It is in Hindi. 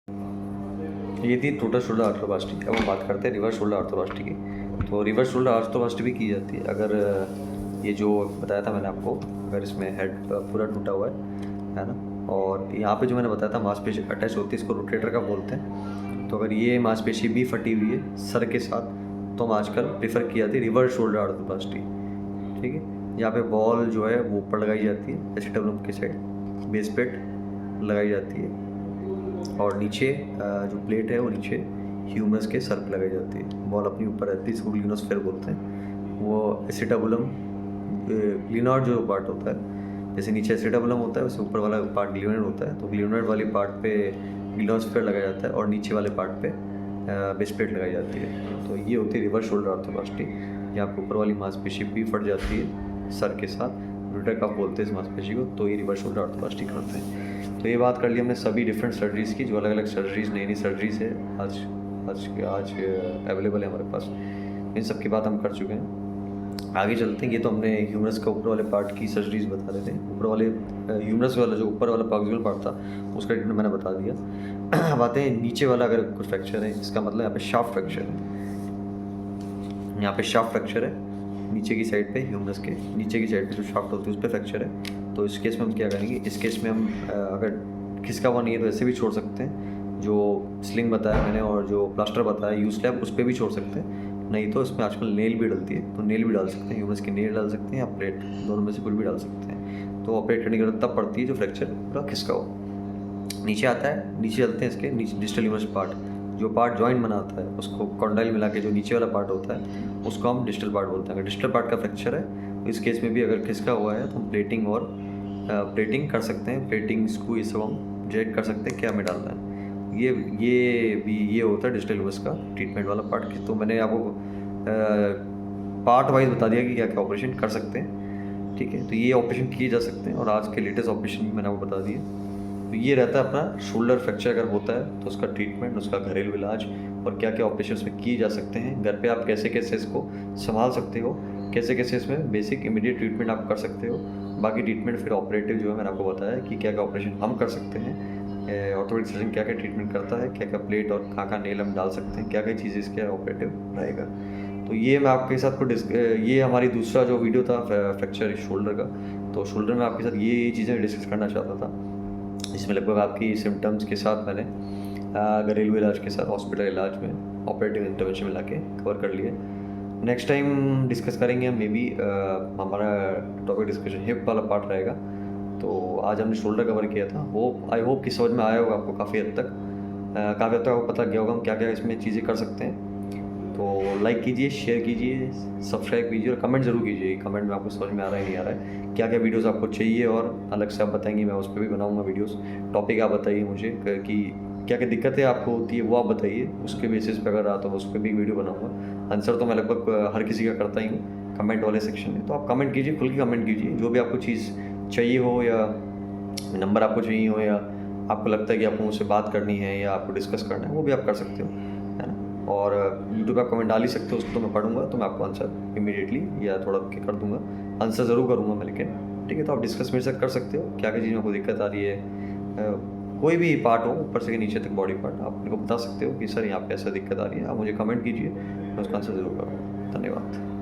ये थी टोटल शोल्डर आर्थ्रोप्लास्टी। अब हम बात करते हैं रिवर्स शोल्डर आर्थ्रोप्लास्टी की। तो रिवर्स शोल्डर आर्थ्रोप्लास्टी भी की जाती है अगर ये जो बताया था मैंने आपको, अगर इसमें हेड पूरा टूटा हुआ है ना, और यहाँ पे जो मैंने बताया था मांसपेशी अटैच होती है, इसको रोटेटर का बोलते हैं। तो अगर ये मांसपेशी भी फटी हुई है सर के साथ, तो हम आजकल प्रेफर की जाती है रिवर्स शोल्डर आर्थ्रोप्लास्टी। ठीक है, यहाँ पे बॉल जो है वो ऊपर लगाई जाती है, एसिटाबुलम की साइड बेस प्लेट लगाई जाती है, और नीचे जो प्लेट है वो नीचे ह्यूमरस के सर पे लगाई जाती है। बॉल अपनी ऊपर रहती है, इसको ग्लिनोस्फेयर बोलते हैं। वो एसिटाबुलम ग्लिनॉइड जो पार्ट होता है, जैसे नीचे एसिटाबुलम होता है वैसे ऊपर वाला पार्ट ग्लिनॉइड होता है। तो ग्लिनॉइड वाली पार्ट पे ग्लिनोस्फेयर लगाया जाता है और नीचे वाले पार्ट पे बेस प्लेट लगाई जाती है। तो ये होती है रिवर्स शोल्डर आर्थ्रोप्लास्टी। यहाँ पे ऊपर वाली मांसपेशी भी फट जाती है सर के साथ, रोटेटर कफ बोलते हैं इस मांसपेशी को। तो ये रिवर्स शोल्डर आर्थ्रोप्लास्टी करते हैं। तो ये बात कर ली हमने सभी डिफरेंट सर्जरीज़ की, जो अलग अलग सर्जरीज़ नई सर्जरीज़ है आज अवेलेबल है हमारे पास। इन सब की बात हम कर चुके हैं। आगे चलते हैं। ये तो हमने ह्यूमरस का ऊपर वाले पार्ट की सर्जरीज़ बता देते हैं। ऊपर वाले ह्यूमरस वाला जो ऊपर वाला प्रॉक्सिमल पार्ट था उसका ट्रीटमेंट मैंने बता दिया। अब आते हैं नीचे वाला। अगर कुछ फ्रैक्चर है, इसका मतलब यहाँ पे शाफ्ट फ्रैक्चर है। यहाँ पे शाफ्ट फ्रैक्चर है नीचे की साइड पे, ह्यूमरस के नीचे की साइड पे जो शाफ्ट होती है उस पर फ्रैक्चर है। तो इस केस में हम क्या करेंगे, इस केस में हम अगर खिसका हुआ नहीं है तो ऐसे भी छोड़ सकते हैं, जो स्लिंग बताया मैंने और जो प्लास्टर बताया यूज लैब उस पर भी छोड़ सकते हैं। नहीं तो इसमें आजकल नेल भी डलती है, तो नेल भी डाल सकते हैं, ह्यूमरस की नेल डाल सकते हैं या प्लेट, दोनों में से कुछ भी डाल सकते हैं। तो ऑपरेट करने की जरूरत तब पड़ती है जो फ्रैक्चर पूरा खिसका हो। नीचे आता है, नीचे चलते हैं। इसके नीचे डिस्टल ह्यूमरस पार्ट, जो पार्ट जॉइंट बनाता है उसको कॉन्डाइल मिला के जो नीचे वाला पार्ट होता है उसको हम डिस्टल पार्ट बोलते हैं। अगर डिस्टल पार्ट का फ्रैक्चर है तो इस केस में भी अगर खिसका हुआ है तो हम प्लेटिंग कर सकते हैं। प्लेटिंग स्क्रू ये सब हम डायरेक्ट कर सकते हैं क्या में डालना है। ये होता है डिस्टल ह्यूमरस का ट्रीटमेंट वाला पार्ट। तो मैंने आपको पार्ट वाइज बता दिया कि क्या क्या ऑपरेशन कर सकते हैं। ठीक है, तो ये ऑपरेशन किए जा सकते हैं और आज के लेटेस्ट ऑपरेशन भी मैंने आपको बता दिए। तो ये रहता है अपना शोल्डर फ्रैक्चर अगर होता है तो उसका ट्रीटमेंट, उसका घरेलू इलाज और क्या क्या ऑपरेशन उसमें किए जा सकते हैं। घर पे आप कैसे कैसे इसको संभाल सकते हो, कैसे कैसे इसमें बेसिक इमीडिएट ट्रीटमेंट आप कर सकते हो। बाकी ट्रीटमेंट फिर ऑपरेटिव जो है मैंने आपको बताया कि क्या क्या ऑपरेशन हम कर सकते हैं, ऑर्थोपेडिक सर्जन क्या क्या ट्रीटमेंट करता है, क्या क्या प्लेट और कहाँ नेल हम डाल सकते हैं, क्या क्या चीज़ें इसके ऑपरेटिव रहेगा। तो ये मैं आपके साथ ये हमारी दूसरा जो वीडियो था फ्रैक्चर शोल्डर का। तो शोल्डर में आपके साथ ये चीज़ें डिस्कस करना चाहता था, जिसमें लगभग आपकी सिम्टम्स के साथ मैंने घरेलू इलाज के साथ हॉस्पिटल इलाज में ऑपरेटिव इंटरवेंशन मिला के कवर कर लिए। नेक्स्ट टाइम डिस्कस करेंगे हम, मे बी हमारा टॉपिक डिस्कशन हिप वाला पार्ट रहेगा। तो आज हमने शोल्डर कवर किया था। आई होप कि समझ में आया होगा आपको काफ़ी हद तक आपको पता गया होगा हम क्या क्या इसमें चीज़ें कर सकते हैं। तो लाइक कीजिए, शेयर कीजिए, सब्सक्राइब कीजिए और कमेंट ज़रूर कीजिए। कमेंट में आपको समझ में आ रहा है नहीं आ रहा है, क्या क्या वीडियोस आपको चाहिए और अलग से आप बताएंगे, मैं उस पर भी बनाऊंगा वीडियोस। टॉपिक आप बताइए मुझे कि क्या क्या दिक्कतें आपको होती है वो आप बताइए, उसके बेसिस पे अगर आता हो उस पर भी वीडियो बनाऊंगा। आंसर तो मैं लगभग हर किसी का करता ही हूँ कमेंट वाले सेक्शन में। तो आप कमेंट कीजिए, खुल के कमेंट कीजिए, जो भी आपको चीज़ चाहिए हो या नंबर आपको चाहिए हो या आपको लगता है कि आपको मुझसे बात करनी है या आपको डिस्कस करना है, वो भी आप कर सकते हो, है ना। और यूट्यूब पे आप कमेंट डाल ही सकते हो, उसको तो मैं पढ़ूंगा, तो मैं आपको आंसर इमीडिएटली या थोड़ा के कर दूंगा, आंसर ज़रूर करूँगा मैं। लेकिन ठीक है, तो आप डिस्कस मेरे साथ कर सकते हो क्या क्या चीज़ में आपको दिक्कत आ रही है। कोई भी पार्ट हो ऊपर से नीचे तक बॉडी पार्ट, आप मेरे को बता सकते हो कि सर यहाँ पे ऐसा दिक्कत आ रही है, आप मुझे कमेंट कीजिए, मैं उसका आंसर ज़रूर करूँगा। धन्यवाद।